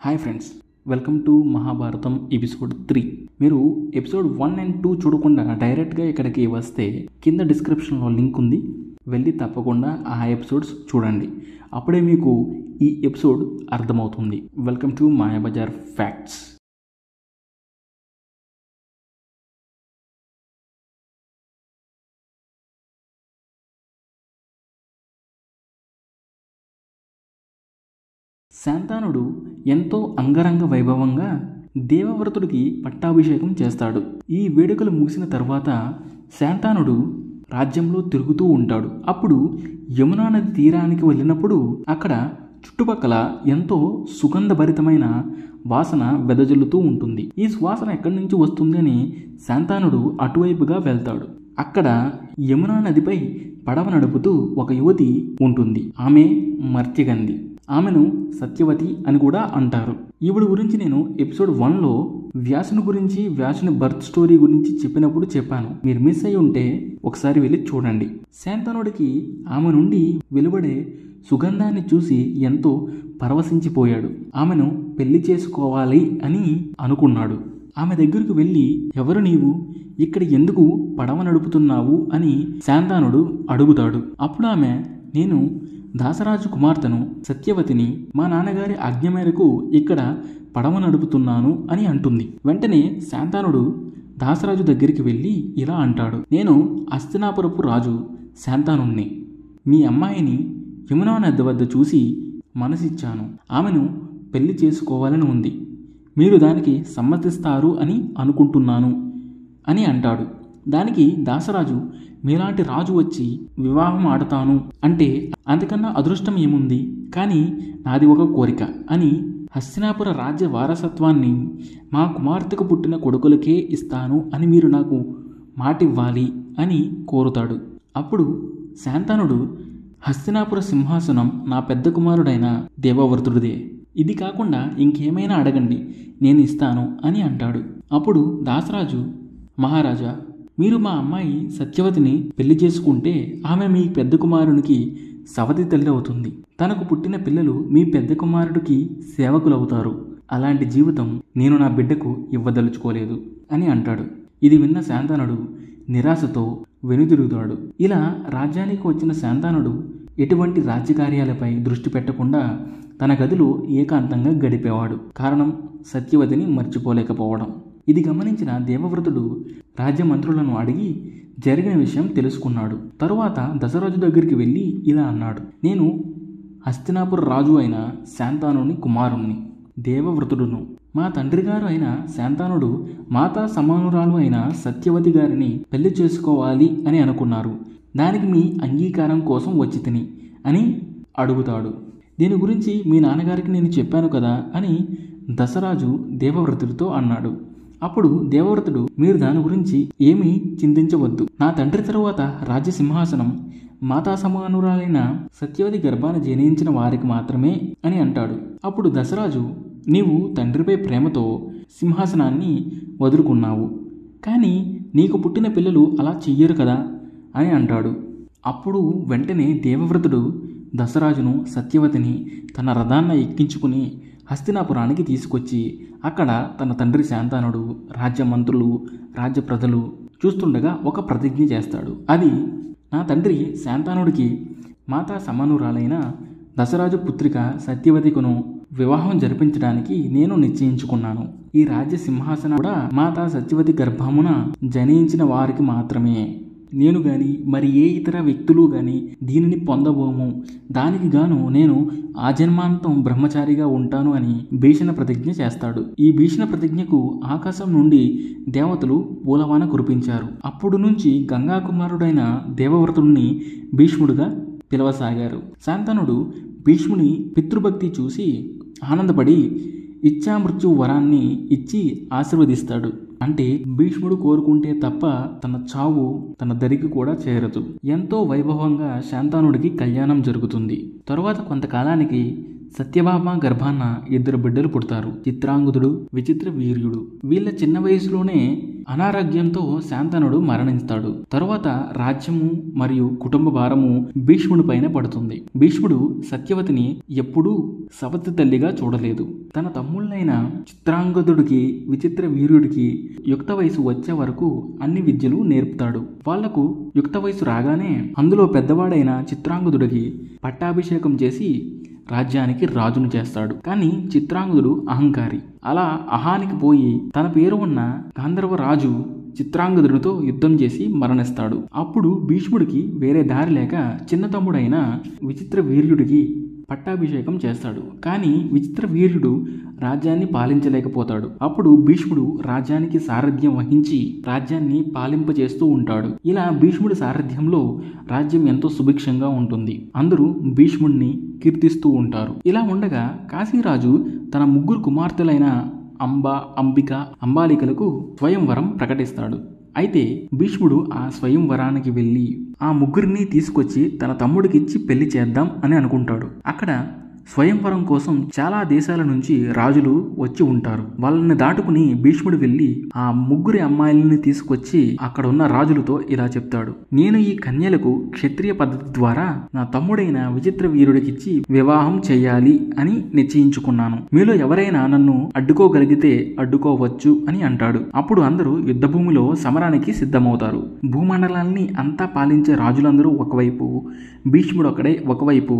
Hi friends, welcome to Mahabharatam episode 3. మీరు episode 1 and 2 చూడకుండా డైరెక్ట్గా ఇక్కడికి వస్తే కింద డిస్క్రిప్షన్లో లింక్ ఉంది, వెళ్ళి తప్పకుండా ఆ ఎపిసోడ్స్ చూడండి. అప్పుడే మీకు ఈ ఎపిసోడ్ అర్థమవుతుంది. Welcome to Mayabazar facts. శాంతానుడు ఎంతో అంగరంగ వైభవంగా దేవవ్రతుడికి పట్టాభిషేకం చేస్తాడు. ఈ వేడుకలు ముగిసిన తర్వాత శాంతానుడు రాజ్యంలో తిరుగుతూ ఉంటాడు. అప్పుడు యమునా నది తీరానికి వెళ్ళినప్పుడు అక్కడ చుట్టుపక్కల ఎంతో సుగంధభరితమైన వాసన వెదజల్లుతూ ఉంటుంది. ఈ సువాసన ఎక్కడి నుంచి వస్తుంది అని శాంతానుడు అటువైపుగా వెళ్తాడు. అక్కడ యమునా నదిపై పడవ నడుపుతూ ఒక యువతి ఉంటుంది. ఆమె మర్త్యగంధి. ఆమెను సత్యవతి అని కూడా అంటారు. ఈవిడ గురించి నేను ఎపిసోడ్ 1లో వ్యాసుని గురించి, వ్యాసుని బర్త్ స్టోరీ గురించి చెప్పినప్పుడు చెప్పాను. మీరు మిస్ అయి ఉంటే ఒకసారి వెళ్ళి చూడండి. శాంతనుడికి ఆమె నుండి వెలువడే సుగంధాన్ని చూసి ఎంతో పరవశించిపోయాడు. ఆమెను పెళ్లి చేసుకోవాలి అని అనుకున్నాడు. ఆమె దగ్గరకు వెళ్ళి, ఎవరు నీవు, ఇక్కడ ఎందుకు పడవ నడుపుతున్నావు అని శాంతానుడు అడుగుతాడు. అప్పుడు ఆమె, నేను దాసరాజు కుమార్తెను సత్యవతిని, మా నాన్నగారి ఆజ్ఞ మేరకు ఇక్కడ పడవ నడుపుతున్నాను అని అంటుంది. వెంటనే శాంతానుడు దాసరాజు దగ్గరికి వెళ్ళి ఇలా అంటాడు, నేను హస్తినాపురపు రాజు శాంతానుణ్ణి. మీ అమ్మాయిని యమునా నది వద్ద చూసి మనసిచ్చాను. ఆమెను పెళ్లి చేసుకోవాలని ఉంది. మీరు దానికి సమ్మతిస్తారు అని అనుకుంటున్నాను అని అంటాడు. దానికి దాసరాజు, మీలాంటి రాజు వచ్చి వివాహం ఆడతాను అంటే అంతకన్నా అదృష్టం ఏముంది, కానీ నాది ఒక కోరిక అని హస్తినాపుర రాజ్య వారసత్వాన్ని మా కుమార్తెకు పుట్టిన కొడుకులకే ఇస్తాను అని మీరు నాకు మాటివ్వాలి అని కోరుతాడు. అప్పుడు శాంతానుడు, హస్తినాపుర సింహాసనం నా పెద్ద కుమారుడైన దేవవ్రతుడిదే. ఇది కాకుండా ఇంకేమైనా అడగండి, నేను ఇస్తాను అని అంటాడు. అప్పుడు దాసరాజు, మహారాజా, మీరు మా అమ్మాయి సత్యవతిని పెళ్లి చేసుకుంటే ఆమె మీ పెద్ద కుమారునికి సవతి తల్లి అవుతుంది. తనకు పుట్టిన పిల్లలు మీ పెద్ద కుమారుడికి సేవకులవుతారు. అలాంటి జీవితం నేను నా బిడ్డకు ఇవ్వదలుచుకోలేదు అని అంటాడు. ఇది విన్న శాంతానుడు నిరాశతో వెనుదిరుగుతాడు. ఇలా రాజ్యానికి వచ్చిన శాంతానుడు ఎటువంటి రాజ్యకార్యాలపై దృష్టి పెట్టకుండా తన గదిలో ఏకాంతంగా గడిపేవాడు. కారణం సత్యవతిని మర్చిపోలేకపోవడం. ఇది గమనించిన దేవవ్రతుడు రాజ్యమంత్రులను అడిగి జరిగిన విషయం తెలుసుకున్నాడు. తరువాత దశరాజు దగ్గరికి వెళ్ళి ఇలా అన్నాడు, నేను హస్తినాపుర రాజు అయిన శాంతానుని కుమారుణ్ణి, దేవవ్రతుడును. మా తండ్రి గారు అయిన శాంతానుడు మాతా సమానురాలు అయిన సత్యవతి గారిని పెళ్లి చేసుకోవాలి అని అనుకున్నారు. దానికి మీ అంగీకారం కోసం వచ్చి తిని అని అడుగుతాడు. దీని గురించి మీ నాన్నగారికి నేను చెప్పాను కదా అని దశరాజు దేవవ్రతుడితో అన్నాడు. అప్పుడు దేవవ్రతుడు, మీరు దాని గురించి ఏమీ చింతించవద్దు. నా తండ్రి తరువాత రాజ్య సింహాసనం మాతా సమానురాలైన సత్యవతి గర్భాన జనించిన వారికి మాత్రమే అని అంటాడు. అప్పుడు దశరాజు, నీవు తండ్రిపై ప్రేమతో సింహాసనాన్ని వదులుకున్నావు, కానీ నీకు పుట్టిన పిల్లలు అలా చెయ్యరు కదా అని అంటాడు. అప్పుడు వెంటనే దేవవ్రతుడు దశరాజును, సత్యవతిని తన రథాన్న ఎక్కించుకుని హస్తినాపురానికి తీసుకొచ్చి అక్కడ తన తండ్రి శాంతానుడు, రాజ్య మంత్రులు, రాజ్య ప్రజలు చూస్తుండగా ఒక ప్రతిజ్ఞ చేస్తాడు. అది, నా తండ్రి శాంతానుడికి మాతా సమానురాలైన దశరాజు పుత్రిక సత్యవతికును వివాహం జరిపించడానికి నేను నిశ్చయించుకున్నాను. ఈ రాజ్య సింహాసనం కూడా మాతా సత్యవతి గర్భమున జనించిన వారికి మాత్రమే. నేను గాని మరి ఏ ఇతర వ్యక్తులు గాని దీనిని పొందబోము. దానికి గాను నేను ఆజన్మాంతం బ్రహ్మచారిగా ఉంటాను అని భీషణ ప్రతిజ్ఞ చేస్తాడు. ఈ భీషణ ప్రతిజ్ఞకు ఆకాశం నుండి దేవతలు పూలవాన కురిపించారు. అప్పుడు నుంచి గంగా కుమారుడైన దేవవ్రతుడిని భీష్ముడుగా పిలవసాగారు. శాంతనుడు భీష్ముని పితృభక్తి చూసి ఆనందపడి ఇచ్ఛామృత్యు వరాన్ని ఇచ్చి ఆశీర్వదిస్తాడు. అంటే భీష్ముడు కోరుకుంటే తప్ప తన చావు తన దరికి కూడా చేరదు. ఎంతో వైభవంగా శాంతానుడికి కళ్యాణం జరుగుతుంది. తరువాత కొంతకాలానికి సత్యభామ గర్భాన 2 బిడ్డలు పుడతారు. చిత్రాంగదుడు, విచిత్ర వీర్యుడు. వీళ్ళ చిన్న వయసులోనే అనారోగ్యంతో శాంతనుడు మరణిస్తాడు. తరువాత రాజ్యము మరియు కుటుంబ భారము భీష్ముడి పైన పడుతుంది. భీష్ముడు సత్యవతిని ఎప్పుడూ సవతి తల్లిగా చూడలేదు. తన తమ్ముళ్ళైన చిత్రాంగదుడికి, విచిత్ర వీర్యుడికి యుక్త వయసు వచ్చే వరకు అన్ని విద్యలు నేర్పుతాడు. వాళ్లకు యుక్త వయసు రాగానే అందులో పెద్దవాడైన చిత్రాంగదుడికి పట్టాభిషేకం చేసి రాజ్యానికి రాజును చేస్తాడు. కానీ చిత్రాంగదుడు అహంకారి. అలా అహానికి పోయి తన పేరు ఉన్న గాంధర్వ రాజు చిత్రాంగదుడితో యుద్ధం చేసి మరణిస్తాడు. అప్పుడు భీష్ముడికి వేరే దారి లేక చిన్న తమ్ముడైన విచిత్ర వీర్యుడికి పట్టాభిషేకం చేస్తాడు. కానీ విచిత్ర వీర్యుడు రాజ్యాన్ని పాలించలేకపోతాడు. అప్పుడు భీష్ముడు రాజ్యానికి సారథ్యం వహించి రాజ్యాన్ని పాలింపజేస్తూ ఉంటాడు. ఇలా భీష్ముడి సారథ్యంలో రాజ్యం ఎంతో సుభిక్షంగా ఉంటుంది. అందరూ భీష్ముడిని కీర్తిస్తూ ఉంటారు. ఇలా ఉండగా కాశీరాజు తన 3 కుమార్తెలైన అంబ, అంబిక, అంబాలికలకు స్వయంవరం ప్రకటిస్తాడు. అయితే భీష్ముడు ఆ స్వయంవరానికి వెళ్ళి ఆ 3 తీసుకొచ్చి తన తమ్ముడికిచ్చి పెళ్లి చేద్దాం అని అనుకుంటాడు. అక్కడ స్వయంవరం కోసం చాలా దేశాల నుంచి రాజులు వచ్చి ఉంటారు. వాళ్ళని దాటుకుని భీష్ముడు వెళ్ళి ఆ 3 అమ్మాయిలని తీసుకొచ్చి అక్కడ ఉన్న రాజులతో ఇలా చెప్తాడు: నేను ఈ కన్యలకు క్షత్రియ పద్ధతి ద్వారా నా తమ్ముడైన విచిత్ర వీరుడికిచ్చి వివాహం చెయ్యాలి అని నిశ్చయించుకున్నాను. మీలో ఎవరైనా నన్ను అడ్డుకోగలిగితే అడ్డుకోవచ్చు అని అంటాడు. అప్పుడు అందరూ యుద్ధభూమిలో సమరానికి సిద్ధమవుతారు. భూమండలాన్ని అంతా పాలించే రాజులందరూ ఒకవైపు, భీష్ముడు అక్కడే ఒకవైపు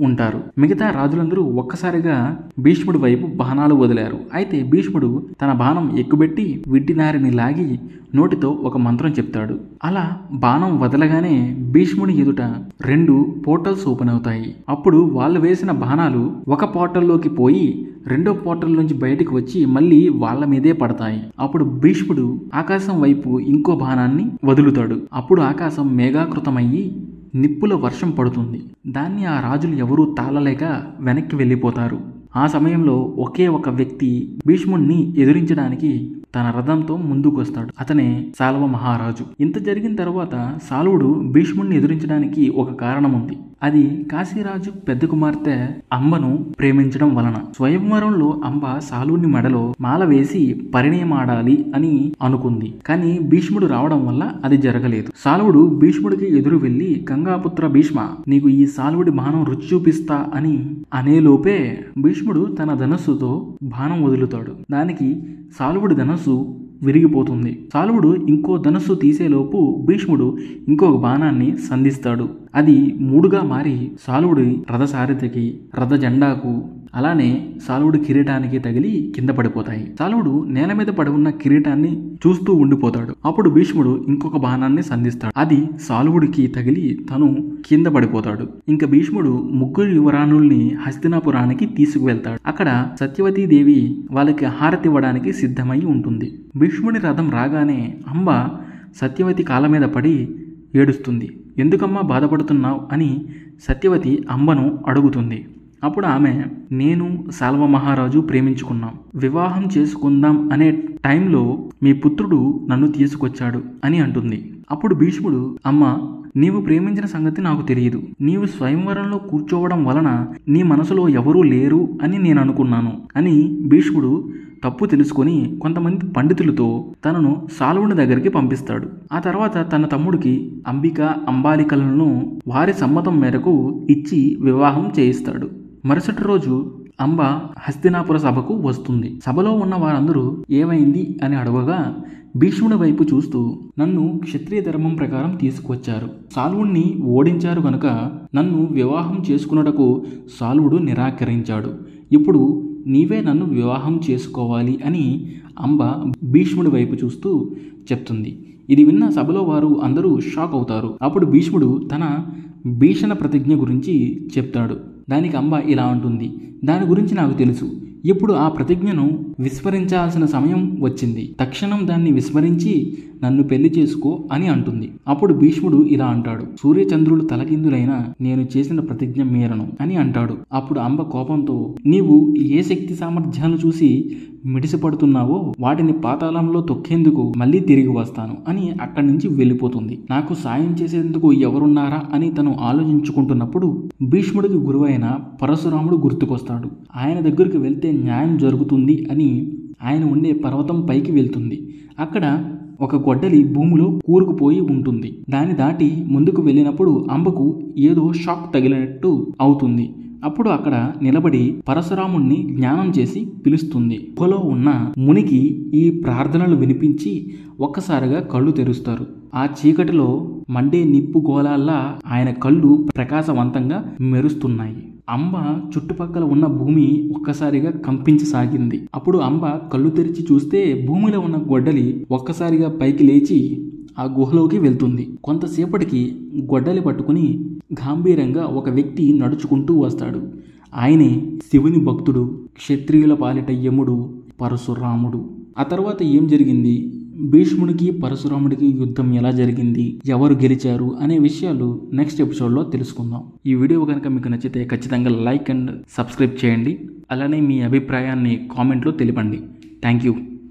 ఉంటారు. మిగతా రాజులందరూ ఒక్కసారిగా భీష్ముడి వైపు బాణాలు వదిలారు. అయితే భీష్ముడు తన బాణం ఎక్కుబెట్టి విడ్డినారిని లాగి నోటితో ఒక మంత్రం చెప్తాడు. అలా బాణం వదలగానే భీష్ముడి ఎదుట 2 పోర్టల్స్ ఓపెన్ అవుతాయి. అప్పుడు వాళ్ళు వేసిన బాణాలు ఒక పోర్టల్లోకి పోయి రెండో పోర్టల్ నుంచి బయటికి వచ్చి మళ్ళీ వాళ్ళ మీదే పడతాయి. అప్పుడు భీష్ముడు ఆకాశం వైపు ఇంకో బాణాన్ని వదులుతాడు. అప్పుడు ఆకాశం మేఘాకృతమయ్యి నిప్పుల వర్షం పడుతుంది. దాన్ని ఆ రాజులు ఎవరూ తాళలేక వెనక్కి వెళ్ళిపోతారు. ఆ సమయంలో ఒకే ఒక వ్యక్తి భీష్ముడిని ఎదిరించడానికి తన రథంతో ముందుకొస్తాడు. అతనే సాల్వ మహారాజు. ఇంత జరిగిన తర్వాత సాల్వుడు భీష్ముడిని ఎదిరించడానికి ఒక కారణం ఉంది. అది కాశీరాజు పెద్ద కుమార్తె అంబను ప్రేమించడం వలన. స్వయంవరంలో అంబ సాల్వుని మెడలో మాల వేసి పరిణయమాడాలి అని అనుకుంది. కానీ భీష్ముడు రావడం వల్ల అది జరగలేదు. సాల్వుడు భీష్ముడికి ఎదురు వెళ్లి గంగాపుత్ర భీష్మ, నీకు ఈ సాల్వుడి బాణం రుచి చూపిస్తా అని అనేలోపే భీష్ముడు తన ధనస్సుతో బాణం వదులుతాడు. దానికి సాల్వుడి ధనస్సు విరిగిపోతుంది. సాల్వుడు ఇంకో ధనస్సు తీసేలోపు భీష్ముడు ఇంకొక బాణాన్ని సంధిస్తాడు. అది 3గా మారి సాల్వుడి రథసారథికి, రథ జెండాకు, అలానే సాల్వుడి కిరీటానికి తగిలి కింద పడిపోతాయి. సాల్వుడు నేల మీద పడి ఉన్న కిరీటాన్ని చూస్తూ ఉండిపోతాడు. అప్పుడు భీష్ముడు ఇంకొక బాణాన్ని సంధిస్తాడు. అది సాల్వుడికి తగిలి తను కింద పడిపోతాడు. ఇంకా భీష్ముడు 3 యువరాణుల్ని హస్తినాపురానికి తీసుకువెళ్తాడు. అక్కడ సత్యవతీదేవి వాళ్ళకి హారతి ఇవ్వడానికి సిద్ధమై ఉంటుంది. భీష్ముడి రథం రాగానే అంబ సత్యవతి కాళ్ళ మీద పడి ఏడుస్తుంది. ఎందుకమ్మా బాధపడుతున్నావు అని సత్యవతి అంబను అడుగుతుంది. అప్పుడు ఆమె, నేను సాల్వ మహారాజు ప్రేమించుకున్నాం, వివాహం చేసుకుందాం అనే టైంలో మీ పుత్రుడు నన్ను తీసుకొచ్చాడు అని అంటుంది. అప్పుడు భీష్ముడు, అమ్మ, నీవు ప్రేమించిన సంగతి నాకు తెలియదు. నీవు స్వయంవరంలో కూర్చోవడం వలన నీ మనసులో ఎవరూ లేరు అని నేను అనుకున్నాను అని భీష్ముడు తప్పు తెలుసుకొని కొంతమంది పండితులతో తనను సాల్వుని దగ్గరికి పంపిస్తాడు. ఆ తర్వాత తన తమ్ముడికి అంబిక, అంబాలికలను వారి సమ్మతం మేరకు ఇచ్చి వివాహం చేయిస్తాడు. మరుసటి రోజు అంబ హస్తినాపుర సభకు వస్తుంది. సభలో ఉన్న వారందరూ ఏమైంది అని అడగగా భీష్ముడి వైపు చూస్తూ, నన్ను క్షత్రియ ధర్మం ప్రకారం తీసుకువచ్చారు, సాల్వుణ్ణి ఓడించారు గనుక నన్ను వివాహం చేసుకున్నటకు సాల్వుడు నిరాకరించాడు. ఇప్పుడు నీవే నన్ను వివాహం చేసుకోవాలి అని అంబ భీష్ముడి వైపు చూస్తూ చెప్తుంది. ఇది విన్న సభలో వారు అందరూ షాక్ అవుతారు. అప్పుడు భీష్ముడు తన భీషణ ప్రతిజ్ఞ గురించి చెప్తాడు. దానికి అంబ ఇలా అంటుంది, దాని గురించి నాకు తెలుసు. ఇప్పుడు ఆ ప్రతిజ్ఞను విస్మరించాల్సిన సమయం వచ్చింది. తక్షణం దాన్ని విస్మరించి నన్ను పెళ్లి చేసుకో అని అంటుంది. అప్పుడు భీష్ముడు ఇలా అంటాడు, సూర్యచంద్రులు తలకిందులైనా నేను చేసిన ప్రతిజ్ఞ మీరను అని అంటాడు. అప్పుడు అంబ కోపంతో, నీవు ఏ శక్తి సామర్థ్యాలు చూసి మిడిసిపడుతున్నావో వాటిని పాతాళంలో తొక్కేందుకు మళ్ళీ తిరిగి వస్తాను అని అక్కడి నుంచి వెళ్ళిపోతుంది. నాకు సాయం చేసేందుకు ఎవరున్నారా అని తను ఆలోచించుకుంటున్నప్పుడు భీష్ముడికి గురువైన పరశురాముడు గుర్తుకొస్తాడు. ఆయన దగ్గరికి వెళ్తే న్యాయం జరుగుతుంది అని ఆయన ఉండే పర్వతం పైకి వెళ్తుంది. అక్కడ ఒక గొడ్డలి భూమిలో కూరుకుపోయి ఉంటుంది. దాన్ని దాటి ముందుకు వెళ్ళినప్పుడు అంబకు ఏదో షాక్ తగిలినట్టు అవుతుంది. అప్పుడు అక్కడ నిలబడి పరశురాముణ్ణి జ్ఞానం చేసి పిలుస్తుంది. గుహలో ఉన్న మునికి ఈ ప్రార్థనలు వినిపించి ఒక్కసారిగా కళ్ళు తెరుస్తారు. ఆ చీకటిలో మండే నిప్పు గోళాల్లా ఆయన కళ్ళు ప్రకాశవంతంగా మెరుస్తున్నాయి. అంబ చుట్టుపక్కల ఉన్న భూమి ఒక్కసారిగా కంపించసాగింది. అప్పుడు అంబ కళ్ళు తెరిచి చూస్తే భూమిలో ఉన్న గొడ్డలి ఒక్కసారిగా పైకి లేచి ఆ గుహలోకి వెళ్తుంది. కొంతసేపటికి గొడ్డలి పట్టుకుని గంభీరంగా ఒక వ్యక్తి నడుచుకుంటూ వస్తాడు. ఆయనే శివుని భక్తుడు, క్షత్రియుల పాలిట యముడు, పరశురాముడు. ఆ తర్వాత ఏం జరిగింది, భీష్ముడికి పరశురాముడికి యుద్ధం ఎలా జరిగింది, ఎవరు గెలిచారు అనే విషయాలు నెక్స్ట్ ఎపిసోడ్లో తెలుసుకుందాం. ఈ వీడియో కనుక మీకు నచ్చితే ఖచ్చితంగా లైక్ అండ్ సబ్స్క్రైబ్ చేయండి. అలానే మీ అభిప్రాయాన్ని కామెంట్లో తెలిపండి. Thank you.